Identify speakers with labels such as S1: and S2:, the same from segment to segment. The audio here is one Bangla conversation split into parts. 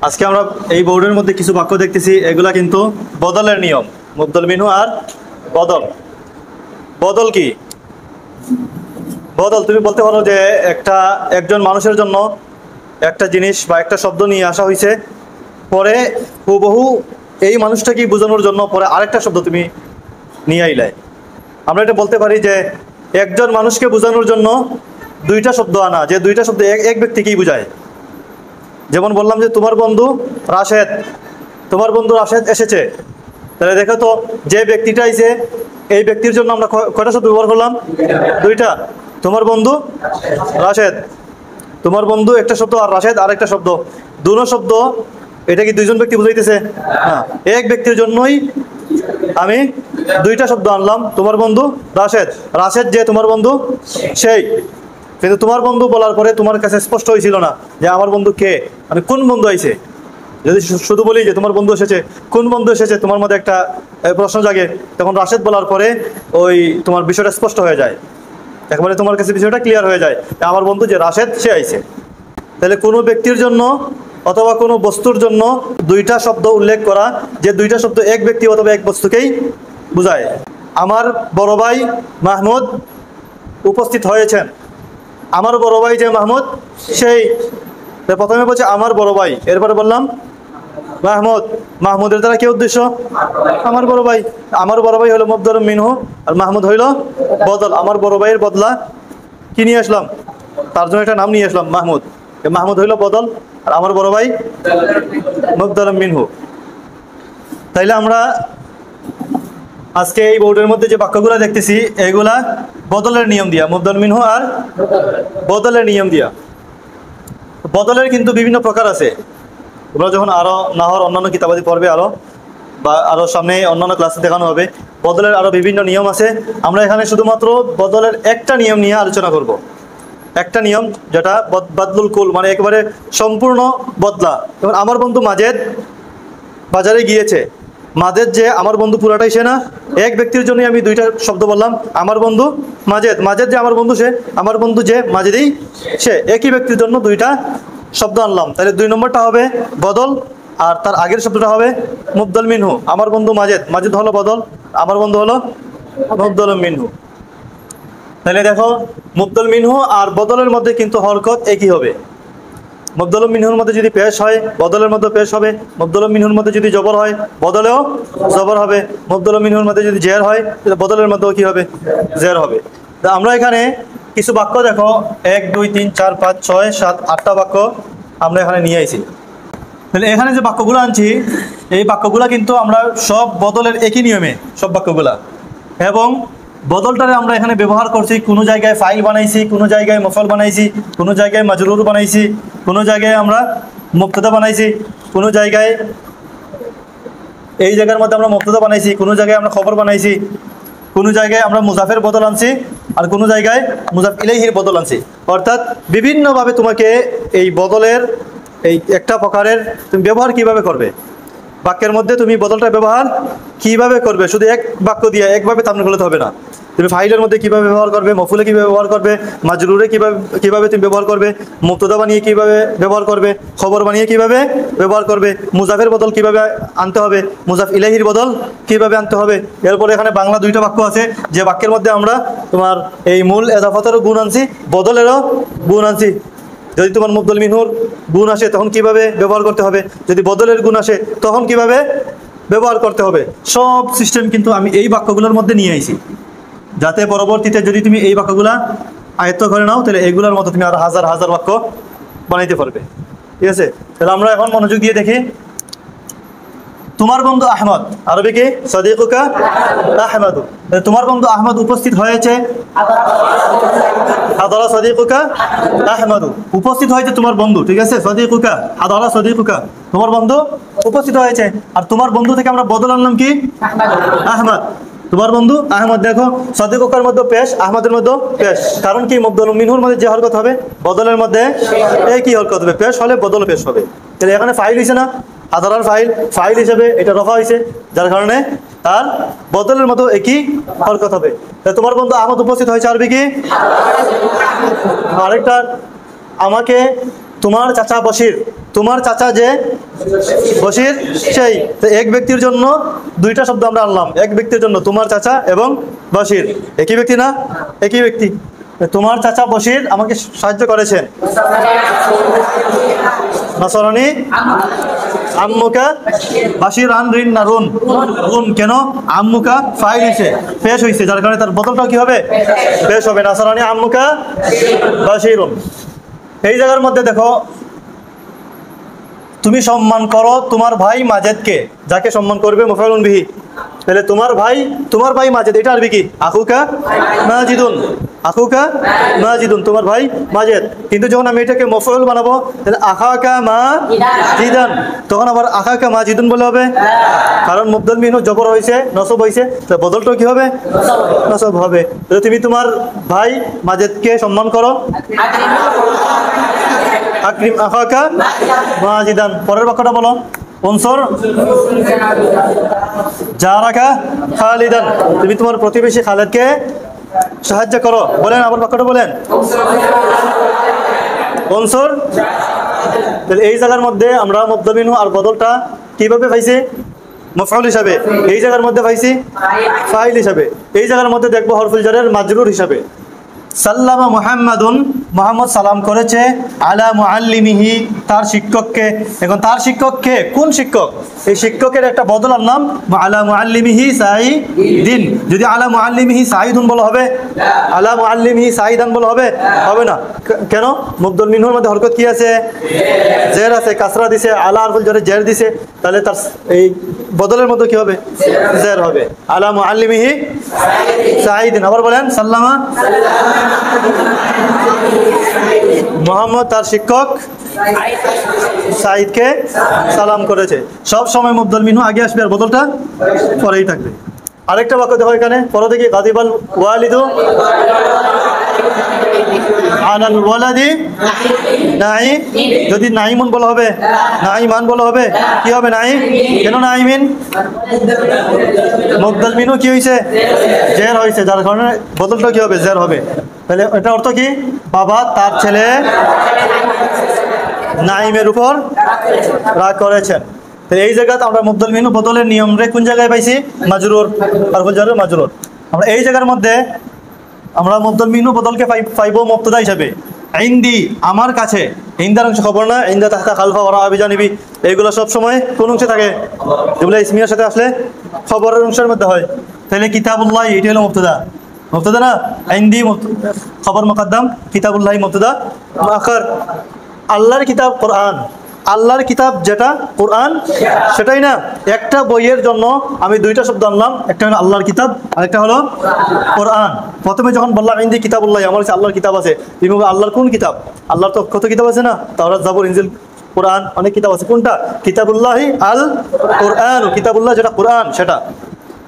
S1: আজকে আমরা এই বোর্ডের মধ্যে কিছু বাক্য দেখতেছি, এগুলা কিন্তু বদলের নিয়ম। মুবদল মিনহু আর বদল। বদল কি? বদল তুমি বলতে পারো যে একজন মানুষের জন্য একটা জিনিস বা একটা শব্দ নিয়ে আসা হয়েছে, পরে হুবহু এই মানুষটাকে বোঝানোর জন্য পরে আরেকটা শব্দ তুমি নিয়ে আইলে। আমরা এটা বলতে পারি যে একজন মানুষকে বোঝানোর জন্য দুইটা শব্দ আনা, যে দুইটা শব্দ এক ব্যক্তিকেই বোঝায়। যেমন বললাম যে তোমার বন্ধু রাশেদ, তোমার বন্ধু রাশেদ এসেছে, তাহলে দেখো তো যে ব্যক্তিটা আইছে এই ব্যক্তির জন্য আমরা কয়টা শব্দ ব্যবহার করলাম? দুইটা। তোমার বন্ধু রাশেদ, তোমার বন্ধু একটা শব্দ, আর রাশেদ আরেকটা শব্দ। দুটো শব্দ, এটা কি দুইজন ব্যক্তি বুঝাইতেছে? হ্যাঁ, এক ব্যক্তির জন্যই আমি দুইটা শব্দ আনলাম। তোমার বন্ধু রাশেদ, রাশেদ যে তোমার বন্ধু সেই। কিন্তু তোমার বন্ধু বলার পরে তোমার কাছে স্পষ্ট হয়েছিল না যে আমার বন্ধু কে, মানে কোন বন্ধু আইছে। যদি শুধু বলি যে তোমার বন্ধু এসেছে, কোন বন্ধু এসেছে, তোমার মধ্যে একটা প্রশ্ন জাগে। তখন রাশেদ বলার পরে ওই তোমার বিষয়টা স্পষ্ট হয়ে যায়, একেবারে তোমার কাছে বিষয়টা ক্লিয়ার হয়ে যায়, আমার বন্ধু যে রাশেদ সে আইছে। তাহলে কোনো ব্যক্তির জন্য অথবা কোনো বস্তুর জন্য দুইটা শব্দ উল্লেখ করা, যে দুইটা শব্দ এক ব্যক্তি অথবা এক বস্তুকেই বোঝায়। আমার বড় ভাই মাহমুদ উপস্থিত হয়েছেন, আমার বড় ভাই যে মাহমুদ সেই। প্রথমে বলছে আমার বড় ভাই, এরপরে বললাম মাহমুদ। মাহমুদের দ্বারা কি উদ্দেশ্য? আমার বড় ভাই। আমার বড় ভাই হলো মুবদল মিনহু, আর মাহমুদ হইল বদল। আমার বড় ভাইয়ের বদলা কি নিয়ে আসলাম? তার জন্য একটা নাম নিয়ে আসলাম মাহমুদ। মাহমুদ হইল বদল, আর আমার বড় ভাই মুবদল মিনহু। তাইলে আমরা আজকে এই বোর্ডের মধ্যে যে বাক্যগুলো দেখতেছি এগুলা বদলের নিয়ম দিয়া, মুবদল মিনহু আর বদলের নিয়ম দিয়া। বদলের কিন্তু বিভিন্ন প্রকার আছে। তোমরা যখন আরো নাহর অন্যান্য কিতাবাদি পড়বে আরো, বা আরো সামনে অন্যান্য ক্লাসে দেখানো হবে, বদলের আরো বিভিন্ন নিয়ম আছে। আমরা এখানে শুধুমাত্র বদলের একটা নিয়ম নিয়ে আলোচনা করব। একটা নিয়ম যেটা বদলুল কুল, মানে একেবারে সম্পূর্ণ বদলা। যেমন আমার বন্ধু মাজেদ বাজারে গিয়েছে, মাজেদ যে আমার বন্ধু পুরাটাই সে না, এক ব্যক্তির জন্য আমি দুইটা শব্দ বললাম। আমার বন্ধু মাজেদ, মাজেদ যে আমার বন্ধু সে, আমার বন্ধু যে মাজেদই সে, একই ব্যক্তির জন্য দুইটা শব্দ আনলাম। তাহলে দুই নম্বরটা হবে বদল, আর তার আগের শব্দটা হবে মুবদল মিনহু। আমার বন্ধু মাজেদ, মাজেদ হলো বদল, আমার বন্ধু হলো মুবদল মিনহু। তাহলে দেখো মুবদল মিনহু আর বদলের মধ্যে কিন্তু হরকত একই হবে। মুবদল মিনহুর মধ্যে যদি পেশ হয় বদলের মধ্যে পেশ হবে, মুবদল মিনহুর মধ্যে যদি জবর হয় বদলেও জবর হবে, মুবদল মিনহুর মধ্যে যদি জের হয় বদলের মধ্যেও কি হবে? জের হবে। আমরা এখানে কিছু বাক্য দেখো, 1 2 3 4 5 6 7 8টা বাক্য আমরা এখানে নিয়ে আইছি। তাহলে এখানে যে বাক্যগুলো আনছি এই বাক্যগুলো কিন্তু আমরা সব বদলের একই নিয়মে সব বাক্যগুলা, এবং বদলটারে আমরা এখানে ব্যবহার করছি। কোনো জায়গায় ফাইল বানাইছি, কোনো জায়গায় মফল বানাইছি, কোনো জায়গায় মাজরুর বানাইছি, কোনো জায়গায় আমরা মুবতাদা বানাইছি, কোনো জায়গায় এই জায়গার মধ্যে আমরা মুবতাদা বানাইছি, কোনো জায়গায় আমরা খবর বানাইছি, কোনো জায়গায় আমরা মুজাফের বদল আনছি, আর কোনো জায়গায় মুজাফ ইলাইহির বদল আনছি। অর্থাৎ বিভিন্নভাবে তোমাকে এই বদলের এই একটা প্রকারের তুমি ব্যবহার কিভাবে করবে, বাক্যের মধ্যে তুমি বদলটা ব্যবহার কিভাবে করবে, শুধু এক বাক্য দিয়ে একভাবে তামনে করলে হবে না। তুমি ফাইলের মধ্যে কিভাবে ব্যবহার করবে, মফুলে কিভাবে ব্যবহার করবে, মাজরুরে কিভাবে তুমি ব্যবহার করবে, মুবতাদা বানিয়ে কিভাবে ব্যবহার করবে, খবর বানিয়ে কিভাবে ব্যবহার করবে, মুজাফের বদল কিভাবে আনতে হবে, মুজাফ ইলাইহির বদল কিভাবে আনতে হবে। এরপরে এখানে বাংলা দুইটা বাক্য আছে, যে বাক্যের মধ্যে আমরা তোমার এই মূল এজাফতেরও গুণ আনছি, বদলেরও গুণ আনছি। যদি তোমার মুবদল মিনহুর গুণ আসে তখন কিভাবে ব্যবহার করতে হবে, যদি বদলের গুণ আসে তখন কিভাবে ব্যবহার করতে হবে, সব সিস্টেম কিন্তু আমি এই বাক্যগুলোর মধ্যে নিয়ে আইছি, যাতে পরবর্তীতে যদি তুমি এই বাক্যগুলা আয়ত্ত করে নাও তাহলে এইগুলোর মতো তুমি আর হাজার হাজার বাক্য বানাইতে পারবে। ঠিক আছে, তাহলে আমরা এখন মনোযোগ দিয়ে দেখি। তোমার বন্ধু আহমদ, আরবি কি সাদিকুকা আহমদু, তোমার বন্ধু আহমদ উপস্থিত হয়েছে। হাদারা সাদিকুকা আহমদু, উপস্থিত হয়েছে তোমার বন্ধু। ঠিক আছে, সাদিকুকা হাদারা সাদিকুকা, তোমার বন্ধু উপস্থিত হয়েছে। আর তোমার বন্ধু থেকে আমরা বদল আনলাম কি? আহমদ। তোমার বন্ধু আহমদ, দেখো সাদিকুকার মধ্যে পেশ, আহমদের মধ্যে পেশ। কারণ কি? মুবদল মিনহুর মধ্যে যে হরকত হবে বদলের মধ্যে একই হরকত হবে, পেশ হলে বদল পেশ হবে। তাহলে এখানে ফাইল হয়েছে না, হাদারার ফাইল হিসেবে এটা রফা হয়েছে, যার কারণে তার বদলের মতো একই হরকত হবে। তোমার বন্ধু আহমদ উপস্থিত হয়েছে, আরবি কি? আরেকটা, আমাকে তোমার চাচা বশির তোমার চাচা যে বশির সেই। তো এক ব্যক্তির জন্য দুইটা শব্দ আমরা আনলাম, এক ব্যক্তির জন্য তোমার চাচা এবং বশির একই ব্যক্তি না? একই ব্যক্তি। তোমার চাচা বশির আমাকে সাহায্য করেছেন। নাসরানি আম্মুকা বাশির আন রিন না রুন? রুন। কেন? আম্মুকা ফাইল হইছে, পেশ হইছে, যার কারণে তার বদলটাও কি হবে? পেশ হবে। নাসরানি আম্মুকা বাশিরুন। এই জায়গার মধ্যে দেখো, তুমি সম্মান করো তোমার ভাই মাজেদকে, যাকে সম্মান করবে মুফাউলুন বিহি। তাহলে তোমার ভাই মাজেদ, এটা আরবি কি? আখুকা মাজিদুন। আখুকা মাজিদুন, তোমার ভাই মাজেদ। কিন্তু যখন আমি এটাকে মফউল বানাবো, তাহলে আখাকা মাজিদান, তখন আবার আখাকা মাজিদুন বলে হবে, কারণ মুবদাল মিনহু জবর হয়েছে, নসব হয়েছে, তো বদলটাও কি হবে? নসব হবে। তাহলে তুমি তোমার ভাই মাজেদকে সম্মান করো, আকরিম আখাকা মাজিদান। পরের বাক্যটা বলো, উনসুর জারাকা খালিদান, তুমি তোমার প্রতিবেশী খালিদকে সাহায্য করো। বলেন, আবার বাক্যটা বলেন, উনসুর। তাহলে এই জায়গার মধ্যে আমরা মুবদাল মিনহু আর বদলটা কিভাবে পাইছি? মফউল হিসাবে। এই জায়গার মধ্যে পাইছি ফাইল হিসাবে। এই জায়গার মধ্যে দেখবো হরফুল জারের মাজরুর হিসাবে। সাল্লামা মুহাম্মাদুন, মুহাম্মদ সালাম করেছে, আলা মুআল্লিমিহি, তার শিক্ষককে। এখন তার শিক্ষককে, কোন শিক্ষক? এই শিক্ষকের একটা বদল আনলাম, আলা মুআল্লিমিহি সাইদিন। যদি আলা মুআল্লিমিহি সাইদুন বলা হবে, আলা মুআল্লিমিহি সাইদান বলা হবে? হবে না। কেন? মুবদাল মিনহুর মধ্যে হরকত কি আছে? জের আছে, কাসরা দিছে, আলা হরফুল জারে জের দিছে, তাহলে তার এই বদলের মধ্যে কি হবে? জের হবে। আলা মুআল্লিমিহি সাইদিন। আবার বলেন, সাল্লামা মুহাম্মদ তার শিক্ষক সাইদকে সালাম করেছে। সব সময় মুবদাল মিনহু আগে আসবে আর বদলটা পরেই থাকবে। আরেকটা বাক্য দেখো এখানে, পরে দেখি, গাদিবাল ওয়ালিদু আলাল ওয়ালাদি নাই। যদি নাইমুন বলা হবে, নাইমান বলা হবে, কি হবে? নাই। কেন নাইমিন? মুবদাল মিনহু কি হয়েছে? জের হয়েছে, যার কারণে বদলটা কি হবে? জের হবে। তাহলে এটা অর্থ কি? বাবা তার ছেলে নাইমের উপর রাগ করেছেন। তাহলে এই জায়গাতে আমরা মুবদাল মিনহু বদলের নিয়ম রে কোন জায়গায় পাইছি? মাজরুর, হরফুল জার মাজরুর। আমরা এই জায়গার মধ্যে আমরা মুবদাল মিনহু বদলকে পাইবো মুবতাদা হিসাবে। ইনদি, আমার কাছে। ইনদার অংশ খবর না, ইনদা তাহতা খালফা ওরা আবিজানিবি, এইগুলো সব সময় কোন অংশে থাকে? যেগুলো ইসমিয়ার সাথে আসলে খবরের অংশের মধ্যে হয়। তাহলে কিতাবুল্লাহ, এটি হলো মুবতাদা। মুবতাদা না? ইনদি খবর মুকদ্দম, কিতাবুল্লাহ মুবতাদা মুআখার। আল্লাহর কিতাব কোরআন, আল্লাহর কিতাব যেটা কোরআন সেটাই না। একটা বইয়ের জন্য আমি দুইটা শব্দ আনলাম, একটা হলো আল্লাহর কিতাব আর একটা হলো কোরআন। প্রথমে যখন বললাম ইনদি কিতাবুল্লাহ, আমার কাছে আল্লাহর কিতাব আছে, তুমি বলবে আল্লাহর কোন কিতাব? আল্লাহর তো কত কিতাব আছে না, তাওরাত, জাবুর, ইনজিল, কোরআন, অনেক কিতাব আছে। কোনটা? কিতাবুল্লাহি আল কোরআন, কিতাবুল্লাহ যেটা কোরআন সেটা।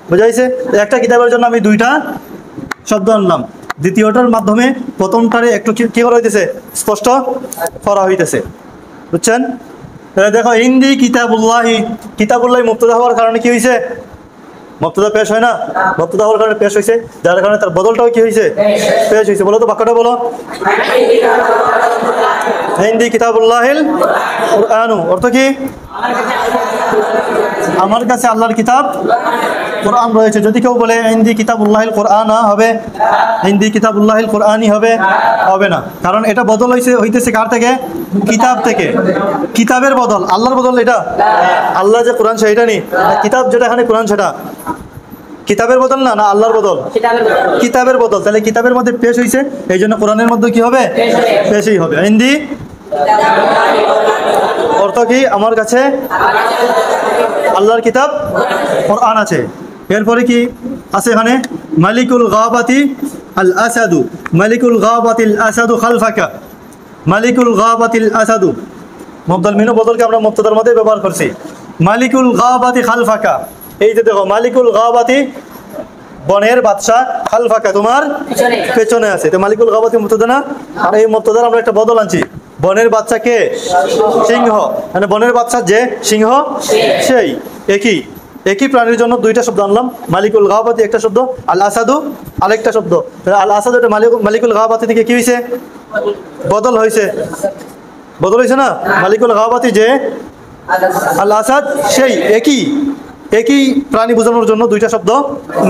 S1: বুঝাইছে? একটা কিতাবের জন্য আমি দুইটা শব্দ আনলাম, দ্বিতীয়টার মাধ্যমে প্রথমটারে একটু কি করা হইতেছে? স্পষ্ট করা হইতেছে। বুঝছেন? তাহলে দেখো, ইনদি কিতাবুল্লাহি, কিতাবুল্লাহি মুবতাদা হওয়ার কারণে কি হয়েছে? মুবতাদা পেশ হয় না? মুবতাদা হওয়ার কারণে পেশ হয়েছে, যার কারণে তার বদলটাও কি হয়েছে? পেশ হয়েছে। বলো তো বাক্যটা বলো, ইনদি কিতাবুল্লাহিল কুরআনু। অর্থ কি? আমার কাছে আল্লাহর কিতাব কোরআন রয়েছে। যদি কেউ বলে ইনদি কিতাবুল্লাহিল কুরআন, হবে? ইনদি কিতাবুল্লাহিল কুরআনি হবে? হবে না, কারণ এটা বদল হইতেছে কার থেকে? কিতাব থেকে। কিতাবের বদল, আল্লাহর বদল এটা? আল্লাহ যে কোরআন সেটা নেই, কিতাব যেটা এখানে কোরআন সেটা কিতাবের বদল না, না আল্লাহর বদল? কিতাবের বদল। তাহলে কিতাবের মধ্যে পেশ হয়েছে, এই জন্য কোরআনের মধ্যে কি হবে? পেশই হবে। ইনদি অর্থ কি? আমার কাছে আল্লাহর কিতাব কোরআন আছে। এরপরে কি আছে এখানে? মালিকুল গাবাতি আল আসাদু, মালিকুল গাবাতিল আসাদু খালফাকা, মালিকুল গাবাতিল আসাদু। মুবদাল মিনহু বদলকে আমরা মুবতাদার মধ্যে ব্যবহার করছি। মালিকুল গাবাতি খালফাকা, এই যে দেখো, মালিকুল গাবাতি বনের বাদশা, খালফাকা তোমার পেছনে আছে। তো মালিকুল গাবাতি মুবতাদা না? আর এই মুবতাদার আমরা একটা বদল আনছি। বনের বাচ্চা কে? সিংহ। মানে বনের বাচ্চা যে সিংহ সেই। একই প্রাণীর জন্য দুইটা শব্দ আনলাম। মালিকুল গাবাতি একটা শব্দ, আল আসাদু আরেকটা শব্দ। আল আসাদু এটা মালিকুল গাবাতি থেকে কি হয়েছে? বদল হয়েছে। বদল হয়েছে না? মালিকুল গাবাতি যে আল আসাদ, সেই একই প্রাণী বোঝানোর জন্য দুইটা শব্দ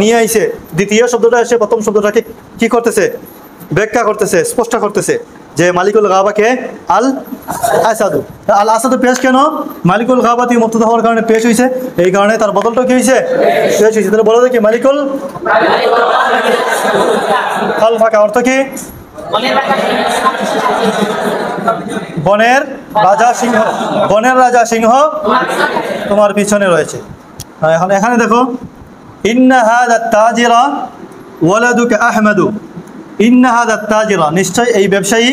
S1: নিয়ে আইছে। দ্বিতীয় শব্দটা এসে প্রথম শব্দটাকে কি করতেছে? ব্যাখ্যা করতেছে, স্পষ্ট করতেছে যে মালিকুল গাবাকে আল আসাদু। আল আসাদু পেশ কেন? মালিকুল গাবাতি মুবতাদা হওয়ার কারণে পেশ হয়েছে, এই কারণে তার বদলটা কি হয়েছে? পেশ হয়েছে। তাহলে বলা যায় কি মালিকুল খালফাকা অর্থ কি? বনের রাজা সিংহ, বনের রাজা সিংহ তোমার পিছনে রয়েছে। এখন এখানে দেখো, ইন্না হাযা তাজিরা ওয়ালাদুকা আহমাদু, ইন্না হাযা তাজিরা নিশ্চয় এই ব্যবসায়ী,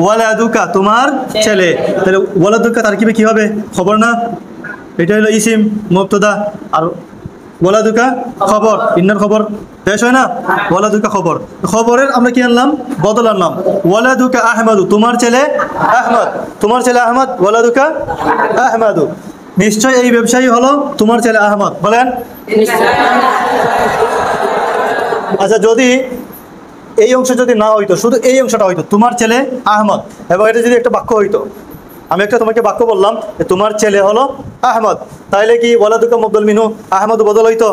S1: ওয়ালাদুকা তোমার ছেলে। তাহলে ওয়ালাদুকা তারকিবে কি হবে? খবর না? এটা হলো ইসিম মুবতাদা, আর ওয়ালাদুকা খবর, ইন্নার খবর পেশ হয় না? ওয়ালাদুকা খবর, খবরের আমরা কি আনলাম? বদল আনলাম। ওয়ালাদুকা আহমাদু তোমার ছেলে আহমদ, তোমার ছেলে আহমদ, ওয়ালাদুকা আহমাদু নিশ্চয় এই ব্যবসায়ী হলো তোমার ছেলে আহমদ। বলেন। আচ্ছা, যদি এই অংশ যদি না হইতো, শুধু এই অংশটা হইতো তোমার ছেলে আহমদ, এবং এটা যদি একটা বাক্য হইতো, আমি একটা তোমাকে বাক্য বললাম যে তোমার ছেলে হলো আহমদ, তাইলে কি ওয়ালাদুকা মুবদল মিনহু আহমদ বদল হইতো?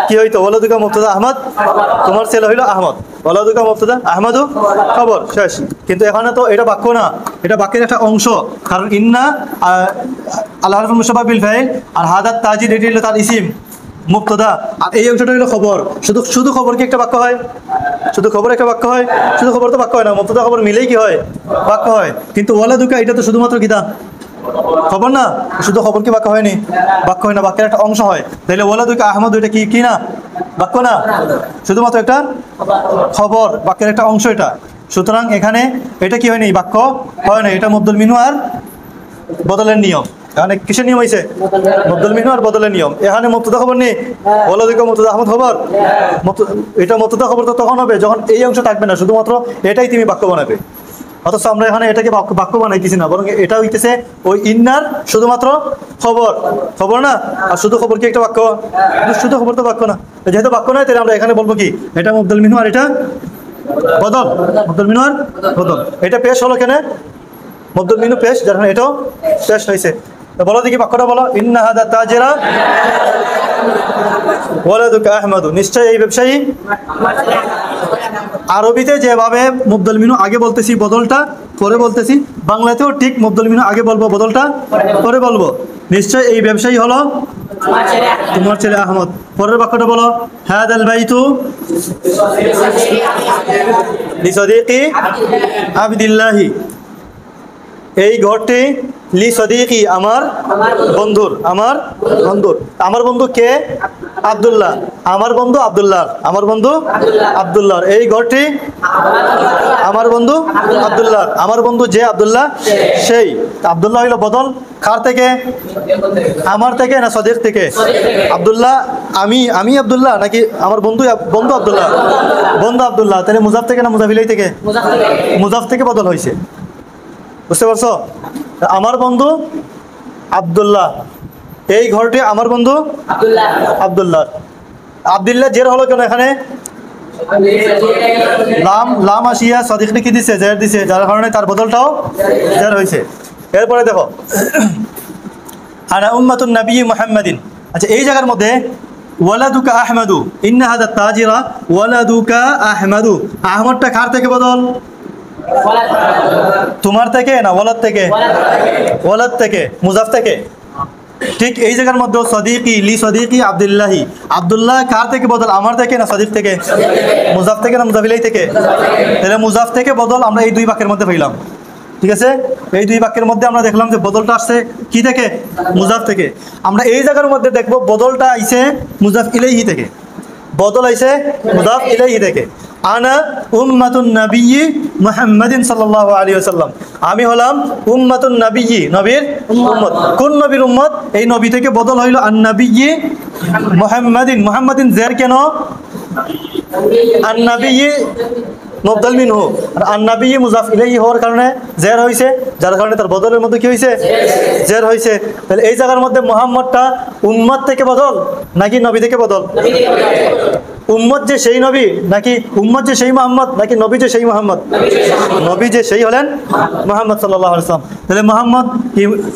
S1: কি হইতো? ওয়ালাদুকা মুবতাদা আহমদ, তোমার ছেলে হইলো আহমদ, ওয়ালাদুকা মুবতাদা আহমদু খবর, শেষ। কিন্তু এখানে তো এটা বাক্য না, এটা বাক্যের একটা অংশ। কারণ ইন্না আল হারফুল মুশাব্বাহ বিল ফাইল, আর হাদা তাজিদ এটি হলো তার ইসিম মুবতাদা, আর এই অংশটা হলো খবর। শুধু খবর কি একটা বাক্য হয়? শুধু খবর একটা বাক্য হয়? শুধু খবর তো বাক্য হয় না, মুবতাদা খবর মিলেই কি হয়? বাক্য হয়। কিন্তু ওয়ালাদুকা এটা তো শুধুমাত্র কিতা? খবর না? শুধু খবর কি বাক্য হয়নি? বাক্য হয় না, বাক্যের একটা অংশ হয়। তাহলে ওয়ালাদুকা আহমদ এটা কি না? বাক্য না, শুধুমাত্র একটা খবর, বাক্যের একটা অংশ এটা। সুতরাং এখানে এটা কি হয়নি? বাক্য হয় না, এটা মুবদল মিনহু আর বদলের নিয়ম। এখানে কিসের নিয়ম হয়েছে? মুবদল মিনহু আর বদলের নিয়ম। এখানে মুবতাদা খবর নেই, ওয়ালাদুকা মুবতাদা আহমদ খবর। এটা মুবতাদা খবর তো তখন হবে যখন এই অংশ থাকবে না, শুধুমাত্র এটাই তুমি বাক্য বানাবে। অথচ আমরা এখানে এটাকে বাক্য বানাইতেছি না, বরং এটা হইতেছে ওই ইন্নার শুধুমাত্র খবর না? আর শুধু খবর কি একটা বাক্য? শুধু খবর তো বাক্য না। যেহেতু বাক্য নয়, তাহলে আমরা এখানে বলবো কি? এটা মুবদল মিনহু আর এটা বদল, মুবদল মিনহু আর বদল। এটা পেশ হলো কেন? মুবদল মিনহু পেশ, যার কারণে এটাও পেশ হয়েছে। বলো দেখি বাক্যটা বলো। ইন্না হাদা তাজিরা ওয়ালাদুকা আহমদু নিশ্চয় এই ব্যবসায়ী। আরবিতে যেভাবে মুবদল মিনহু আগে বলতেছি, বদলটা পরে বলতেছি, বাংলাতেও ঠিক মুবদল মিনহু আগে বলবো, বদলটা পরে বলবো। নিশ্চয় এই ব্যবসায়ী হলো তোমার ছেলে আহমদ। পরের বাক্যটা বলো। হাদাল বাইতু লিসাদিকি আবদুল্লাহি, এই ঘরটি লি সদিকি আমার বন্ধুর, আমার বন্ধু কে? আব্দুল্লাহ, আমার বন্ধু আব্দুল্লাহ, আমার বন্ধু আব্দুল্লাহ। এই ঘরটি আমার বন্ধু আব্দুল্লাহ, আমার বন্ধু যে আব্দুল্লাহ সেই। আব্দুল্লাহ হইল বদল, কার থেকে? আমার থেকে না সদিক থেকে? আব্দুল্লাহ আমি আব্দুল্লাহ নাকি আমার বন্ধু আব্দুল্লাহ? বন্ধু আব্দুল্লাহ। তাহলে মুজাফ থেকে না মুজাফ ইলাইহি থেকে? মুজাফ থেকে বদল হয়েছে, বুঝতে পারছো? আমার বন্ধু আব্দুল্লাহ, এই ঘরটি আমার বন্ধু আব্দুল্লাহ জের হলো কেন এখানে? লাম আসিয়া সাদিককে কি দিছে? জের দিছে, যার কারণে তার বদলটাও জের হয়েছে। এরপরে দেখো, আনা উম্মাতুন নবী মুহাম্মাদিন। আচ্ছা, এই জায়গার মধ্যে ওয়ালাদুকা আহমাদু, ইন্না হাদা তাজিরা ওয়ালাদুকা আহমাদু, আহমদটা কার থেকে বদল? তোমার থেকে না ওয়ালাদ থেকে? ওয়ালাদ থেকে, মুজাফ থেকে। ঠিক এই জায়গার মধ্যে সদিকি লি সদিকি আব্দুল্লাহি, আব্দুল্লাহ কার থেকে বদল? আমার থেকে না সদিক থেকে? মুজাফ থেকে না মুজাফ ইলাইহি থেকে? তাহলে মুজাফ থেকে বদল আমরা এই দুই বাক্যের মধ্যে পেলাম। ঠিক আছে, এই দুই বাক্যের মধ্যে আমরা দেখলাম যে বদলটা আসছে কি থেকে? মুজাফ থেকে। আমরা এই জায়গার মধ্যে দেখবো বদলটা আইছে মুজাফ ইলাইহি থেকে, বদল আইছে মুজাফ ইলাইহি থেকে। আনা উম্মাতুন নবী মুহাম্মাদিন সাল্লাল্লাহু আলাইহি ওয়াসাল্লাম, আমি হলাম উম্মাতুন নবী, নবীর উম্মত। কোন নবীর উম্মত? এই নবী থেকে বদল হইল আন নবী মুহাম্মাদিন জের কেন? আন নবী মুবদল মিনহু, আর আন নবী মুজাফ ইলাইহি হওয়ার কারণে জের হইছে, যার কারণে তার বদলের মধ্যে কি হইছে? জের হইছে। তাহলে এই জায়গার মধ্যে মুহাম্মদটা উম্মত থেকে বদল নাকি নবী থেকে বদল? উম্মত যে সেই নবী নাকি উম্মত যে সেই মোহাম্মদ নাকি নবী যে সেই মোহাম্মদ? নবী যে সেই হলেন মোহাম্মদ সাল্লাল্লাহু আলাইহি ওয়াসাল্লাম। তাহলে মোহাম্মদ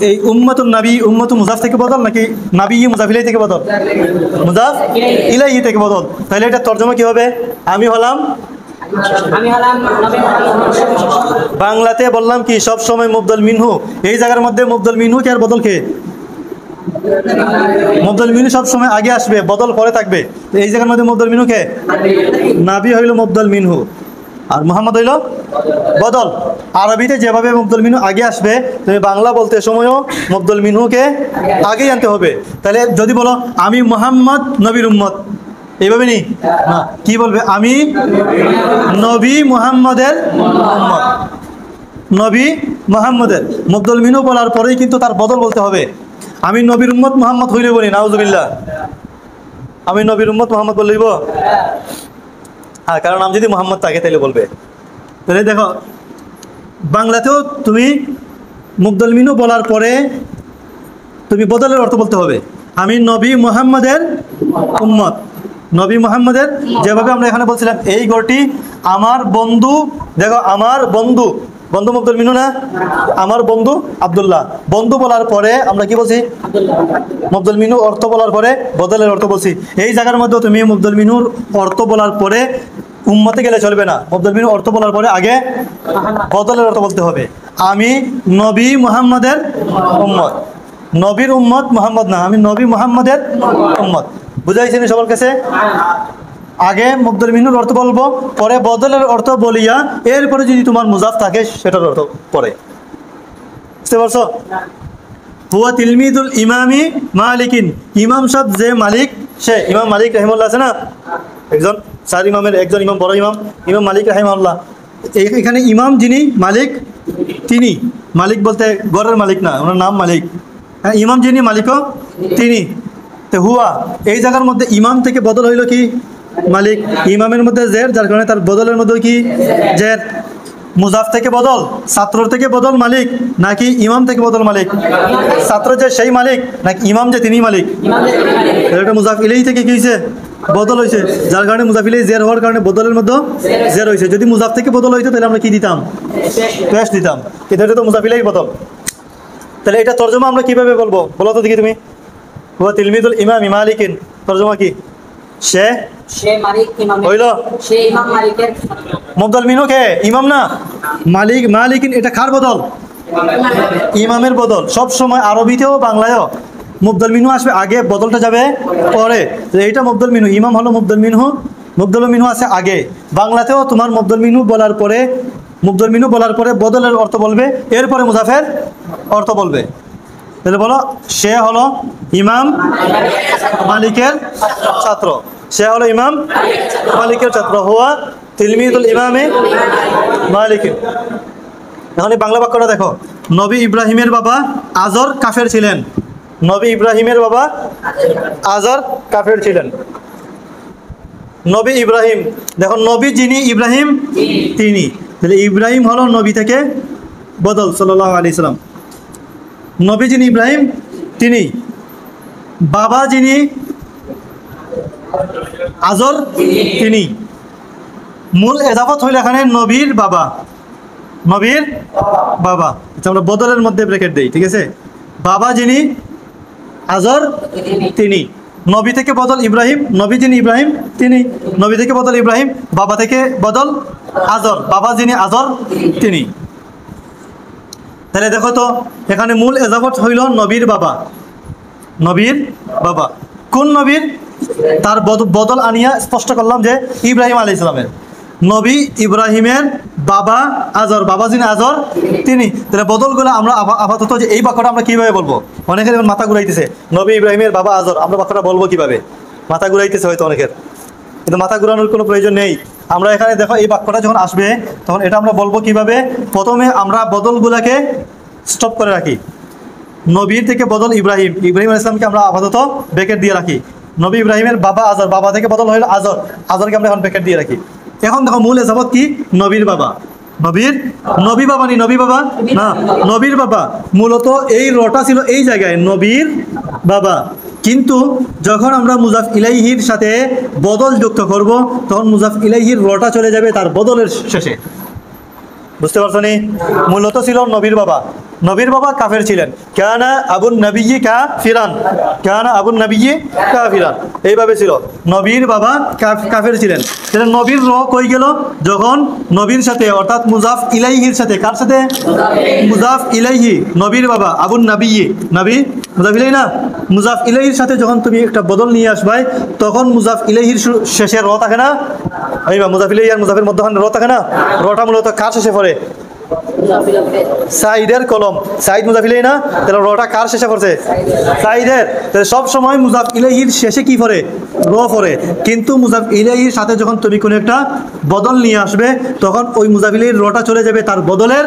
S1: এই উম্মতুন নবী উম্মতুন মুজাফ থেকে বদল নাকি নবী মুজাফ ইলাইহি থেকে বদল? মুজাফ ইলাইহি থেকে বদল। তাহলে এটা তরজমা কি হবে? আমি হলাম বাংলাতে বললাম কি সব সময় মুবদল মিনহু, এই জায়গার মধ্যে মুবদল মিনহু কে আর বদল কে? মুবদল মিনহু সব সময় আগে আসবে, বদল পরে থাকবে। এই জায়গার মধ্যে মুবদল মিনহু কে? নাবী হইল মুবদল মিনহু আর মুহাম্মদ হইল বদল। আরবিতে যেভাবে মুবদল মিনহু আগে আসবে, তুমি বাংলা বলতে সময়ও মুবদল মিনহুকে আগেই আনতে হবে। তাহলে যদি বলো আমি মুহাম্মদ নবীর উম্মত, এইভাবে নি না, কি বলবে? আমি নবী মুহাম্মদের উম্মত, নবী মুহাম্মদের। মুবদল মিনহু বলার পরেই কিন্তু তার বদল বলতে হবে। আমি নবীর উম্মত মুহাম্মদ হইলে বলি নাউজুবিল্লাহ, আমি নবীর উম্মত মুহাম্মদ বললেইব? হ্যাঁ, কারণ নাম যদি মুহাম্মদ থাকে তাহলে বলবে। তাহলে দেখো বাংলাতেও তুমি মুবদল মিনহু বলার পরে তুমি বদলের অর্থ বলতে হবে। আমি নবী মুহাম্মদের উম্মত, নবী মুহাম্মদের। যেভাবে আমরা এখানে বলছিলাম এই ঘরটি আমার বন্ধু, দেখো আমার বন্ধু, বন্ধু মুবদল মিনহু না? আমার বন্ধু আব্দুল্লাহ। বন্ধু বলার পরে আমরা কি বলছি? মুবদল মিনহু অর্থ বলার পরে বদলের অর্থ বলছি। এই জায়গার মধ্যে তুমি মুবদল মিনহুর অর্থ বলার পরে উম্মতে গেলে চলবে না, মুবদল মিনহু অর্থ বলার পরে আগে বদলের অর্থ বলতে হবে। আমি নবী মুহাম্মদের উম্মত, নবীর উম্মত মুহাম্মদ না, আমি নবী মুহাম্মদের উম্মত। বুঝাইছেন সবার কাছে? আগে মুবদল মিনহুর অর্থ বলবো, পরে বদলের অর্থ বলিয়া এরপরে যদি তোমার মুজাফ থাকে সেটার অর্থ পরে। বুঝতে পারছো? হুয়া তিলমিদুল ইমামি মালিকিন, ইমাম সাহেব যে মালিক সে ইমাম মালিক রাহিমাহুল্লাহ আছে না, একজন চার ইমামের একজন ইমাম, বড় ইমাম ইমাম মালিক রাহিমাহুল্লাহ। এখানে ইমাম যিনি মালিক তিনি, মালিক বলতে ঘরের মালিক না, ওনার নাম মালিক। হ্যাঁ, ইমাম যিনি মালিকও তিনি। তো হুয়া এই জায়গার মধ্যে ইমাম থেকে বদল হইল কি? মালিক। ইমামের মধ্যে জের, যার কারণে তার বদলের মধ্যে কি? জের। মুজাফ থেকে বদল, ছাত্রর থেকে বদল মালিক নাকি ইমাম থেকে বদল মালিক? ছাত্র যে সেই মালিক নাকি ইমাম যে তিনি মালিক? এটা মুজাফ ইলাইহি থেকে কি হয়েছে? বদল হয়েছে, যার কারণে মুজাফ ইলাইহি জের হওয়ার কারণে বদলের মধ্যে জের হয়েছে। যদি মুজাফ থেকে বদল হইতো তাহলে আমরা কি দিতাম? পেশ দিতাম। কিন্তু এটা তো মুজাফ ইলাইহি বদল। তাহলে এটা তরজমা আমরা কিভাবে বলবো বলো তো দেখি তুমি? হুয়া তিলমিদুল ইমামি মালিকিন, তরজমা কি? সে মালিক ইমাম হইল, সে ইমাম মালিকের। মুবদল মিনহু কে? ইমাম না, মালিক। মালিকিন এটা কার বদল? ইমামের বদল। সব সময় আরবিতেও বাংলায়ও মুবদল মিনহু আসবে আগে, বদলটা যাবে পরে। এইটা মুবদল মিনহু, ইমাম হলো মুবদল মিনহু, মুবদল মিনহু আছে আগে। বাংলাতেও তোমার মুবদল মিনহু বলার পরে, মুবদল মিনহু বলার পরে বদলের অর্থ বলবে, এরপরে মুজাফের অর্থ বলবে। তাহলে বলো সে হলো ইমাম মালিকের ছাত্র, সে হলো ইমাম মালিকের ছাত্র। হুয়া তিলমিদুল ইমামে মালিকিন। এখন এই বাংলা বাক্যটা দেখো, নবী ইব্রাহিমের বাবা আজর কাফের ছিলেন, নবী ইব্রাহিমের বাবা আজর কাফের ছিলেন। নবী ইব্রাহিম, দেখো নবী যিনি ইব্রাহিম তিনি, তাহলে ইব্রাহিম হলো নবী থেকে বদল সাল্লাল্লাহু আলাইহি সাল্লাম। নবী যিনি ইব্রাহিম তিনি, বাবা যিনি আজর তিনি। মূল এজাফত হইল এখানে নবীর বাবা, নবীর বাবা। আচ্ছা, আমরা বদলের মধ্যে ব্র্যাকেট দেই, ঠিক আছে? বাবা যিনি আজর তিনি, নবী থেকে বদল ইব্রাহিম, নবী যিনি ইব্রাহিম তিনি, নবী থেকে বদল ইব্রাহিম, বাবা থেকে বদল আজর, বাবা যিনি আজর তিনি। তাহলে দেখো তো এখানে মূল এজাফত হইল নবীর বাবা, নবীর বাবা। কোন নবীর? তার বদল আনিয়া স্পষ্ট করলাম যে ইব্রাহিম আলাইহিস সালামের। নবী ইব্রাহিমের বাবা আজর, বাবা যিনি আজর তিনি। তাহলে বদলগুলো আমরা আপাতত যে এই বাক্যটা আমরা কিভাবে বলবো? অনেকের এখন মাথা ঘুরাইতেছে, নবী ইব্রাহিমের বাবা আজর, আমরা বাক্যটা বলবো কিভাবে? মাথা ঘুরাইতেছে হয়তো অনেকের, কিন্তু মাথা ঘুরানোর কোনো প্রয়োজন নেই। আমরা এখানে দেখো এই বাক্যটা যখন আসবে তখন এটা আমরা বলবো কিভাবে? প্রথমে আমরা বদলগুলাকে স্টপ করে রাখি। নবীর থেকে বদল ইব্রাহিম, ইব্রাহিম আলাইহিস সালামকে আমরা আপাতত ব্র্যাকেট দিয়ে রাখি। নবী ইব্রাহিমের বাবা আজর, বাবা থেকে বদল হইল আজর, আজরকে আমরা এখন ব্র্যাকেট দিয়ে রাখি। এখন দেখো মূল এজাফত কি? নবীর বাবা, নবীর নবী বাবা নি, নবী বাবা না, নবীর বাবা। মূলত এই রটা ছিল এই জায়গায়, নবীর বাবা। কিন্তু যখন আমরা মুজাফ ইলাইহির সাথে বদল যুক্ত করব তখন মুজাফ ইলাইহির রটা চলে যাবে তার বদলের শেষে। বুঝতে পারছো নি? মূলত ছিল নবীর বাবা, নবীর বাবা কাফের ছিলেন। কানা আবুন নবিয়্যি কাফিরান, কানা আবুন নবিয়্যি কাফিরান, এইভাবে ছিল। নবীর বাবা কাফের ছিলেন। তাহলে নবীর র কই গেল? যখন নবীর সাথে অর্থাৎ মুজাফ ইলাইহির সাথে, কার সাথে? মুজাফ ইলাইহি, নবীর বাবা আবুন নবিয়্যি, নবী মুজাফ ইলাইহি না, মুজাফ ইলাইহির সাথে যখন তুমি একটা বদল নিয়ে আসবে তখন মুজাফ ইলাইহির শেষে র থাকে না? এইবা মুজাফ ইলাইহি আর মুজাফের মধ্যখানে র থাকে না? রটা মূলত কার শেষে পড়ে? সাইদের কলম, সাইদ মুজাফ ইলাইহি না, তাহলে রটা কার শেষে পড়ছে? সাইদের। তাহলে সব সময় মুজাফ ইলাইহির শেষে কি পড়ে? র পড়ে। কিন্তু মুজাফ ইলাইহির সাথে যখন তুমি কোনো একটা বদল নিয়ে আসবে তখন ওই মুজাফ ইলাইহির রটা চলে যাবে তার বদলের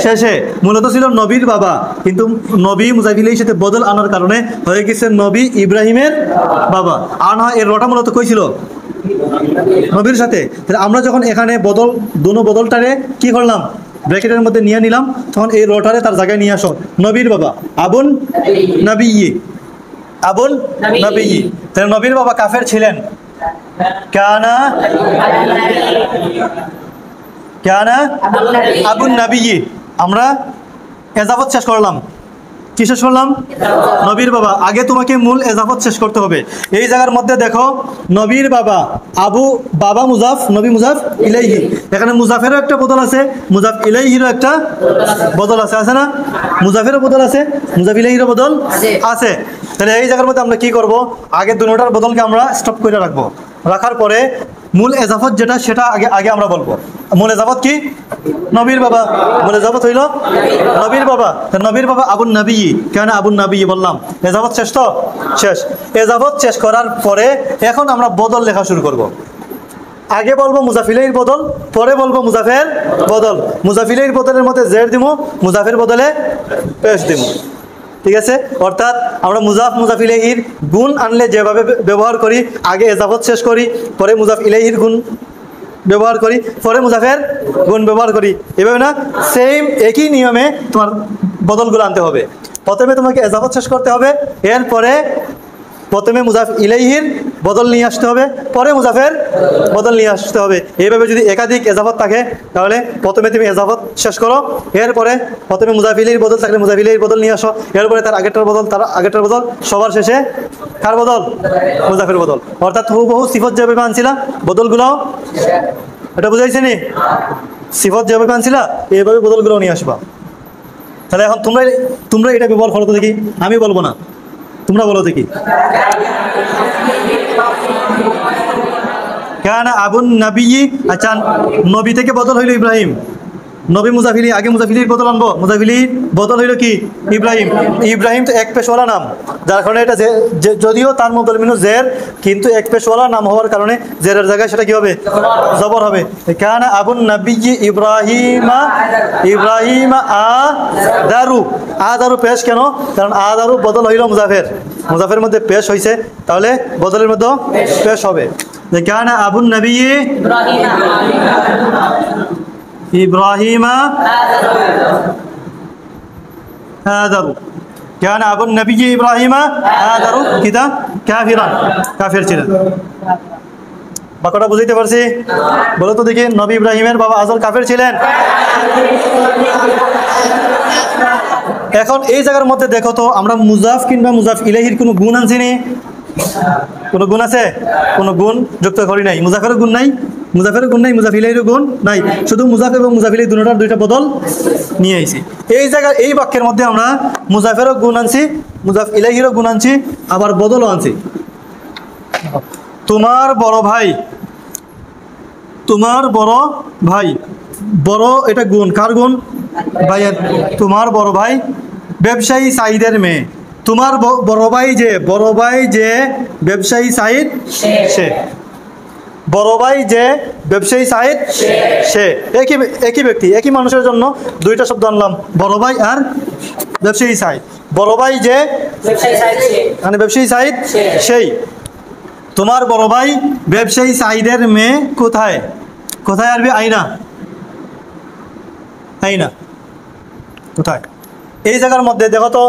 S1: শেষে। মূলত ছিল নবীর বাবা, কিন্তু নবী মুজাফ ইলাইহির সাথে বদল আনার কারণে হয়ে গেছে নবী ইব্রাহিমের বাবা। আর না, এর রটা মূলত কই ছিল? নবীর সাথে। তাহলে আমরা যখন এখানে বদল, দুনো বদলটারে কি করলাম? ব্র্যাকেটের মধ্যে নিয়ে নিলাম, তখন এই রটারে তার জায়গায় নিয়ে আসো। নবীর বাবা আবুন নবিয়্যি, আবুন নবিয়্যি। তাহলে নবীর বাবা কাফের ছিলেন। কানা কানা আবুন নবিয়্যি। আমরা এজাফত শেষ করলাম। কি শেষ করলাম? নবীর বাবা। আগে তোমাকে মূল এজাফত শেষ করতে হবে। এই জায়গার মধ্যে দেখো নবীর বাবা আবু, বাবা মুজাফ, নবী মুজাফ ইলাইহি। এখানে মুজাফেরও একটা বদল আছে, মুজাফ ইলাইহিরও একটা বদল আছে, আছে না? মুজাফেরও বদল আছে, মুজাফ ইলাইহিরও বদল আছে। তাহলে এই জায়গার মধ্যে আমরা কি করব? আগে দুটোটার বদলকে আমরা স্টপ করে রাখবো। রাখার পরে মূল এজাফত যেটা, সেটা আগে আগে আমরা বলবো। মূল এজাফত কি? নবীর বাবা। মূল এজাফত হইল নবীর বাবা। নবীর বাবা আবুন নবিয়্যি, কেন আবুন নবিয়্যি বললাম? এজাফত শেষ তো? শেষ। এজাফত শেষ করার পরে এখন আমরা বদল লেখা শুরু করব। আগে বলবো মুজাফ ইলাইহির বদল, পরে বলবো মুজাফের বদল। মুজাফ ইলাইহির বদলের মধ্যে জের দিব, মুজাফের বদলে পেশ দিব। ঠিক আছে? অর্থাৎ আমরা মুজাফ, মুজাফ ইলাইহির গুণ আনলে যেভাবে ব্যবহার করি, আগে এজাফত শেষ করি, পরে মুজাফ ইলাইহির গুণ ব্যবহার করি, পরে মুজাফের গুণ ব্যবহার করি, এভাবে না? সেম একই নিয়মে তোমার বদলগুলো আনতে হবে। প্রথমে তোমাকে এজাফত শেষ করতে হবে, এরপরে প্রথমে মুজাফ ইলাইহির বদল নিয়ে আসতে হবে, পরে মুজাফের বদল নিয়ে আসতে হবে। এইভাবে যদি একাধিক এজাফত থাকে তাহলে প্রথমে তুমি এজাফত শেষ করো, এরপরে প্রথমে মুজাফ ইলাইহির বদল থাকলে মুজাফ ইলাইহির বদল নিয়ে আসো, এরপরে তার আগেরটার বদল, তার আগেরটার বদল, সবার শেষে কার বদল? মুজাফের বদল। অর্থাৎ হুবহু সিফত যেভাবে আনছিলা বদলগুলো, এটা বুঝাইছে নি? সিফত যেভাবে আনছিলা এইভাবে বদলগুলো নিয়ে আসবা। তাহলে এখন তোমরা এটা ব্যবহার করো তো দেখি, আমি বলবো না, তোমরা বলো দেখি। কানা আবুন নবিয়্যি, আচ্ছা নবী থেকে বদল হইল ইব্রাহিম, নবী মুজাফ ইলাইহি, আগে মুজাফ ইলাইহির বদল আনবো। মুজাফ ইলাইহির বদল হইল কি? ইব্রাহিম। ইব্রাহিম তো এক পেশওয়ালা নাম, যার কারণে এটা যদিও তার মধ্যে মিনু জের, কিন্তু এক পেশওয়ালা নাম হওয়ার কারণে জেরের জায়গায় সেটা কি হবে? জবর হবে। কানা আবুন নবিয়্যি ইব্রাহিমা, ইব্রাহিমা আদারু। আদারু পেশ কেন? কারণ আদারু বদল হইল মুজাফের, মুজাফের মধ্যে পেশ হয়েছে, তাহলে বদলের মধ্যে পেশ হবে। কানা আবুন নবিয়্যি ইব্রাহিমা আদারু, কানা আবুন নবিয়্যি ইব্রাহিমা আদারু কিদা কাফিরান, কাফের ছিলেন। বাক্যটা বুঝাইতে পারছি? বলো তো দেখি, নবী ইব্রাহিমের বাবা আজর কাফের ছিলেন। এখন এই জায়গার মধ্যে দেখো তো, আমরা মুজাফ কিংবা মুজাফ ইলাইহির কোনো গুণ আনছি নি? কোনো গুণ আছে? কোনো গুণ যুক্ত করি নাই। মুজাফেরও গুণ নাই, মুজাফেরও গুণ নাই, মুজাফ ইলাইহিরও গুণ নাই, শুধু মুজাফ এবং মুজাফ ইলাইহি দুটোটার দুইটা বদল নিয়ে আইছি। এই জায়গায় এই বাক্যের মধ্যে আমরা মুজাফেরও গুণ আনছি, মুজাফ ইলাইহিরও গুণ আনছি, আবার বদলও আনছি। তোমার বড় ভাই, তোমার বড় ভাই, বড় এটা গুণ, কার গুণ? ভাইয়ের। তোমার বড় ভাই ব্যবসায়ী সাইদের মেয়ে। তোমার বড় ভাই যে, বড় ভাই যে ব্যবসায়ী সাইদ সে, বড় ভাই যে ব্যবসায়ী সাইদ সে, একই একই ব্যক্তি, একই মানুষের জন্য দুইটা শব্দ আনলাম, বড় ভাই আর ব্যবসায়ী সাইদ। বড় ভাই যে মানে ব্যবসায়ী সাইদ সেই। তোমার বড় ভাই ব্যবসায়ী সাইদের মেয়ে কোথায়? কোথায় আসবে? আইনা, আইনা কোথায়? এই জায়গার মধ্যে দেখো তো,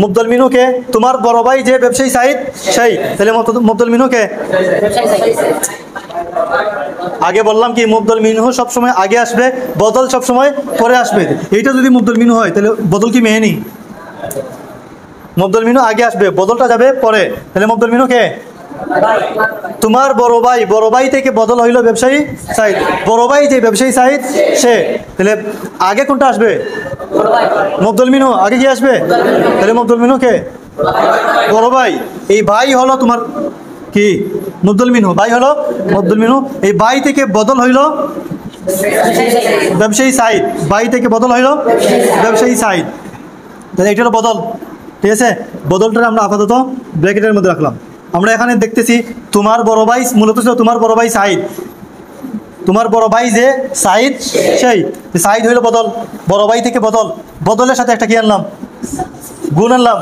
S1: মুবদল মিনহু কে? তোমার বড় ভাই যে ব্যবসায়ী সাইদ সেই, তাহলে মুবদল মিনহু কে? আগে বললাম কি মুবদল মিনহু সবসময় আগে আসবে, বদল সবসময় পরে আসবে। এইটা যদি মুবদল মিনহু হয় তাহলে বদল কি মেহেনি? মুবদল মিনহু আগে আসবে, বদলটা যাবে পরে, তাহলে মুবদল মিনহু কে? তোমার বড় ভাই, বড় ভাই থেকে বদল হইল ব্যবসায়ী সাইদ, বড় ভাই যে ব্যবসায়ী সাইদ সে, তাহলে আগে কোনটা আসবে? মুবদল মিনহু আগে কি আসবে? তাহলে মুবদল মিনহু কে? বড় ভাই। এই ভাই হলো তোমার কি? মুবদল মিনহু। ভাই হলো মুবদল মিনহু। এই ভাই থেকে বদল হইল ব্যবসায়ী সাইদ, ভাই থেকে বদল হইল ব্যবসায়ী সাইদ, তাহলে এটা হলো বদল। ঠিক আছে, বদলটা আমরা আপাতত ব্র্যাকেটের মধ্যে রাখলাম। আমরা এখানে দেখতেছি তোমার বড় ভাই মূলত ছিল তোমার বড় ভাই সাইদ, তোমার বড় ভাই যে সাইদ সেই, সাইদ হইল বদল, বড় ভাই থেকে বদল, বদলের সাথে একটা কি আনলাম? গুণ আনলাম।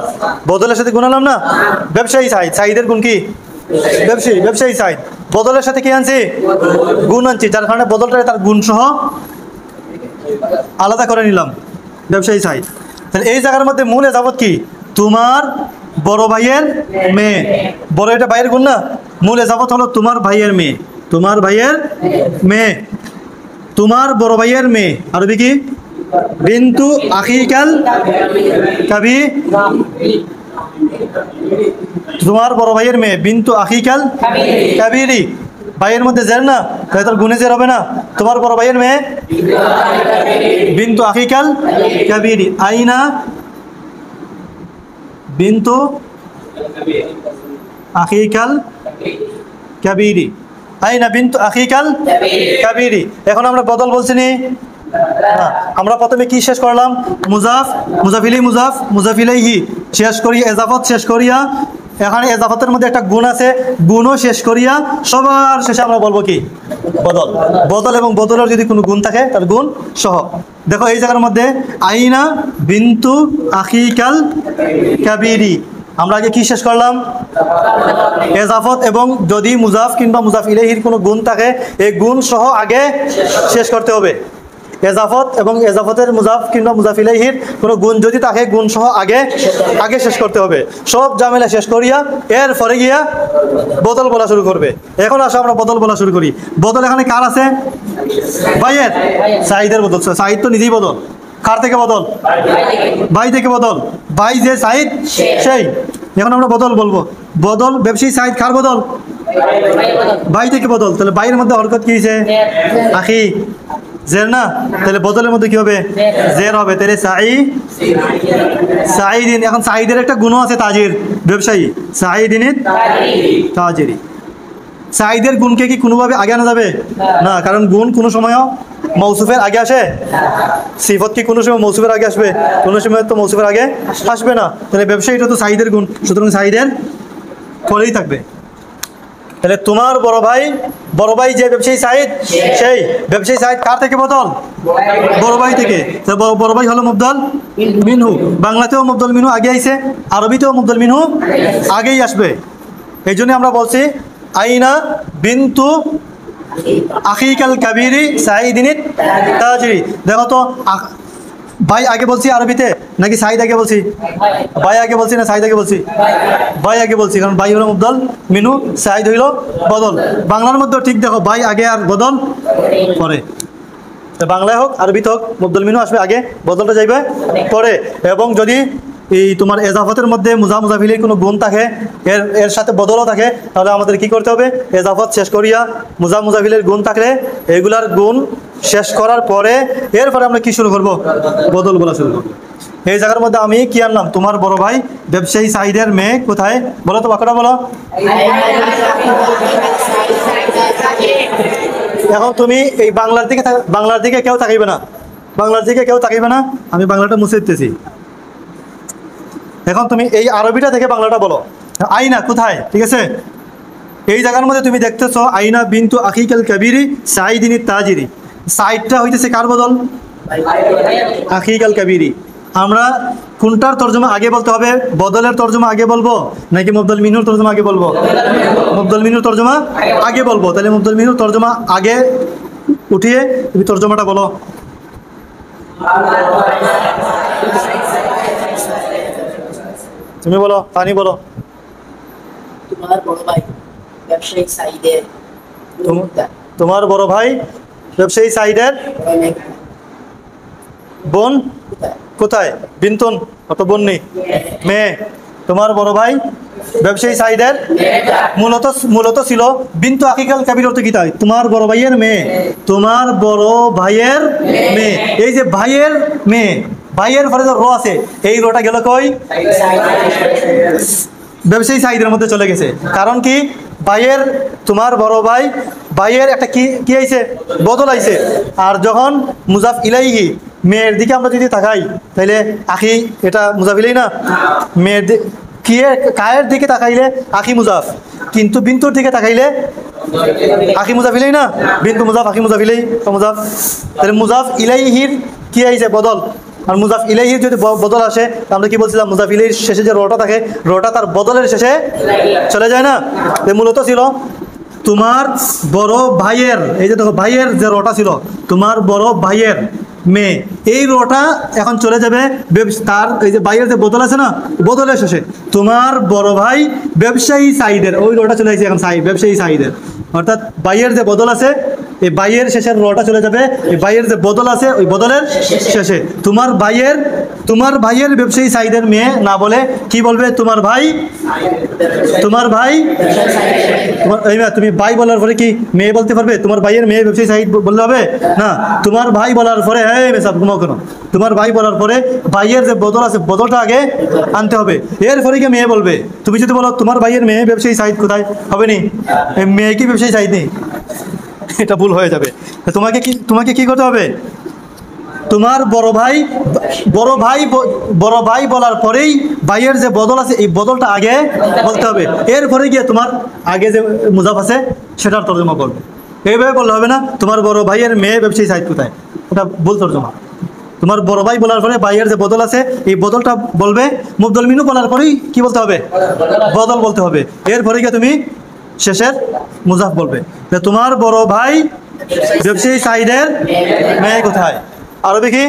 S1: বদলের সাথে গুণ আনলাম না? ব্যবসায়ী সাইদ, সাইদের গুণ কি? ব্যবসায়ী, ব্যবসায়ী সাইদ। বদলের সাথে কি আনছি? গুণ আনছি, যার কারণে বদলটা তার গুণ সহ আলাদা করে নিলাম, ব্যবসায়ী সাইদ। তাহলে এই জায়গার মধ্যে মূল এজাবত কি? তোমার বড় ভাইয়ের মেয়ে। বড় এটা ভাইয়ের গুণ না? মূল এজাবত হলো তোমার ভাইয়ের মেয়ে, তোমার ভাইয়ের মেয়ে, তোমার বড় ভাইয়ের মেয়ে। আরবি কি? বিন্তু আখিকাল কাবি, তোমার বড় ভাইয়ের মেয়ে বিন্তু আখিকাল কাবিরি। ভাইয়ের মধ্যে জের না, তাহলে তার গুণে জের হবে না? তোমার বড় ভাইয়ের মেয়ে বিন্তু আখিকাল কাবিরি। আইনা বিন্তু আখিকাল কাবিরি, আইনা বিন্তু আখিকাল কাবিরি। এখন আমরা বদল বলছি নি? না, আমরা প্রথমে কি শেষ করলাম? মুজাফ, মুজাফিলি, মুজাফ, মুজাফিলাইহি শেষ করিয়া, এজাফত শেষ করিয়া, এখানে এজাফতের মধ্যে একটা গুণ আছে, গুণও শেষ করিয়া সবার শেষে আমরা বলবো কি? বদল। বদল এবং বদলের যদি কোনো গুণ থাকে তার গুণ সহ। দেখো এই জায়গার মধ্যে আইনা বিন্তু আখিকাল কাবিরি, আমরা আগে কি শেষ করলাম? এজাফত, এবং যদি মুজাফ কিংবা মুজাফ ইলাইহির কোনো গুণ থাকে এই গুণ সহ আগে শেষ করতে হবে। এজাফত এবং এজাফতের মুজাফ কিংবা মুজাফ ইলাইহির কোনো গুণ যদি থাকে গুণ সহ আগে আগে শেষ করতে হবে। সব ঝামেলা শেষ করিয়া এরপরে গিয়া বদল বলা শুরু করবে। এখন আসো আমরা বদল বলা শুরু করি। বদল এখানে কার আছে? ভাইয়ের, সাইদের বদল। সাইদ তো নিজেই বদল। কার থেকে বদল? ভাই থেকে বদল। ভাই যে সাইদ সেই। এখন আমরা বদল বলবো। বদল ব্যবসায়ী সাইদ কার বদল? ভাই থেকে বদল। তাহলে ভাইয়ের মধ্যে হরকত কি হয়েছে? আখি, জের না? তাহলে বদলের মধ্যে কি হবে? জের হবে। তাহলে সাইদিন। এখন সাইদের একটা গুণ আছে তাজির, ব্যবসায়ী সাইদিন তাজিরি। সাইদের গুণকে কি কোনোভাবে আগে আনা যাবে না? কারণ গুণ কোনো সময়ও মৌসুফের আগে আসে। সিফত কি কোনো সময় মৌসুফের আগে আসবে? কোনো সময় তো মৌসুফের আগে আসবে না। তাহলে ব্যবসায়ীটা তো সাইদের গুণ, সুতরাং সাইদের পরেই থাকবে। তাহলে তোমার বড় ভাই যে ব্যবসায়ী সাইদ সেই, ব্যবসায়ী সাইদ কার থেকে বদল? বড় ভাই থেকে। বড় ভাই হলো মুবদল মিনহু। বাংলাতেও মুবদল মিনহু আগে আইছে, আরবিতেও মুবদল মিনহু আগেই আসবে। এই জন্য আমরা বলছি আইনা বিন্তু আখিকাল কাবিরি সাইদিন তাজিরি। দেখো তো ভাই আগে বলছি আরবিতে নাকি সাইদ আগে বলছি? ভাই আগে বলছি না সাইদ আগে বলছি? ভাই আগে বলছি, কারণ ভাই হলো মুবদল মিনহু, সাইদ হইল বদল। বাংলার মধ্যে ঠিক দেখো, ভাই আগে আর বদল পরে। বাংলায় হোক আরবিতে হোক মুবদল মিনহু আসবে আগে, বদলটা যাইবে পরে। এবং যদি এই তোমার এজাফতের মধ্যে মুজাফিলের কোনো গুণ থাকে, এর সাথে বদলও থাকে, তাহলে আমাদের কি করতে হবে? এজাফত শেষ করিয়া মুজাফিলের গুণ থাকলে এগুলার গুণ শেষ করার পরে এরপরে আমরা কি শুরু করব? বদল বলা শুরু করবো। এই জায়গার মধ্যে আমি কি আনলাম? তোমার বড় ভাই ব্যবসায়ী সাইদের মেয়ে কোথায়? বলো তো, বাক্যটা বলো। এখন তুমি এই বাংলার দিকে কেউ তাকাইবে না, বাংলার দিকে কেউ তাকাইবে না। আমি বাংলাটা মুছে দিতেছি। এখন তুমি এই আরবিটা থেকে বাংলাটা বলো। আইনা কোথায়? ঠিক আছে, এই জায়গার মধ্যে তুমি দেখতেছো আইনা বিন্তু আখিকাল কাবিরি সাইদিন তাজিরি। সাইদটা হইতেছে কার বদল? আখিকাল কাবিরি। আমরা কোনটার তর্জমা আগে বলতে হবে? বদলের তর্জমা আগে বলবো নাকি মুবদল মিনহুর তর্জমা আগে বলবো? মুবদল মিনহুর তর্জমা আগে বলবো। তাহলে মুবদল মিনহুর তর্জমা আগে উঠিয়ে তুমি তর্জমাটা বলো। তুমি বলো, পানি বলো।
S2: তোমার বড় ভাই ব্যবসায়িক সাইডের
S1: তোমার বড় ভাই ব্যবসায়ী সাইডের বোন কোথায়? বিন্তুন অত বোন নেই, মেয়ে। তোমার বড় ভাই ব্যবসায়ী সাইডের মূলত মূলত ছিল বিন্তু আকিকাল কাবির অর্থ কি তাই? তোমার বড় ভাইয়ের মেয়ে, তোমার বড় ভাইয়ের মেয়ে। এই যে ভাইয়ের মেয়ে, ভাইয়ের পরে যে র আছে, এই রটা গেল কই? ব্যবসায়ী সাইডের মধ্যে চলে গেছে। কারণ কি? ভাইয়ের, তোমার বড় ভাই, ভাইয়ের একটা কি কি আইছে? বদল আইছে। আর যখন মুজাফ ইলাইহি, মেয়ের দিকে আমরা যদি তাকাই তাহলে আখি, এটা মুজাফ ইলাই না? মেয়ের কি কায়ের দিকে তাকাইলে আখি মুজাফ, কিন্তু বিন্তুর দিকে তাকাইলে আখি মুজাফ ইলাই না? বিন্তু মুজাফ, আখি মুজাফ ইলাই, মুজাফ। তাহলে মুজাফ ইলাইহির কি আইছে? বদল। আর মুজাফ ইলাইহির যদি বদল আসে, আমরা কি বলছিলাম? মুজাফ ইলাইহির শেষে যে রটা থাকে, রটা তার বদলের শেষে চলে যায় না? মূলত ছিল তোমার বড় ভাইয়ের, এই যে দেখো ভাইয়ের যে রটা ছিল, তোমার বড় ভাইয়ের মেয়ে, এই রটা এখন চলে যাবে তার এই যে ভাইয়ের যে বদল আছে না, বদলের শেষে তোমার বড় ভাই ব্যবসায়ী সাইডের, ওই রটা চলে আসছে এখন ব্যবসায়ী সাইডের। অর্থাৎ ভাইয়ের যে বদল আছে, এই ভাইয়ের শেষের রটা চলে যাবে এই ভাইয়ের যে বদল আছে, ওই বদলের শেষে। তোমার ভাইয়ের ব্যবসায়ী সাইডের মেয়ে না বলে কি বলবে? তোমার ভাই, তোমার ভাই। তুমি ভাই বলার পরে কি মেয়ে বলতে পারবে? তোমার ভাইয়ের মেয়ে ব্যবসায়ী সাইড বললে হবে না? তোমার ভাই বলার পরে তোমার ভাই বলার পরে ভাইয়ের যে বদল আছে, বদলটা আগে আনতে হবে, এরপরে কি মেয়ে বলবে। তুমি যদি বলো তোমার ভাইয়ের মেয়ে ব্যবসায়ী সাইড কোথায়, হবে নি? মেয়ে কি ব্যবসায়ী সাইড নেই? এটা ভুল হয়ে যাবে। তোমাকে কি করতে হবে? তোমার বড় ভাই বলার পরেই ভাইয়ের যে বদল আছে, এই বদলটা আগে বলতে হবে। এরপরে গিয়ে তোমার আগে যে মুজাফ আছে সেটার তর্জমা করবে। এইভাবে বললে হবে না তোমার বড় ভাইয়ের মেয়ে ব্যবসায়ী সাইড কোথায়, এটা ভুল তর্জমা। তোমার বড় ভাই বলার পরে ভাইয়ের যে বদল আছে, এই বদলটা বলবে। মুবদল মিনু বলার পরেই কি বলতে হবে? বদল বলতে হবে। এরপরে গিয়ে তুমি শেষের মুজাফ বলবে। তোমার বড় ভাই ব্যবসায়ী সাইডের মেয়ে কোথায়? আরবি কি?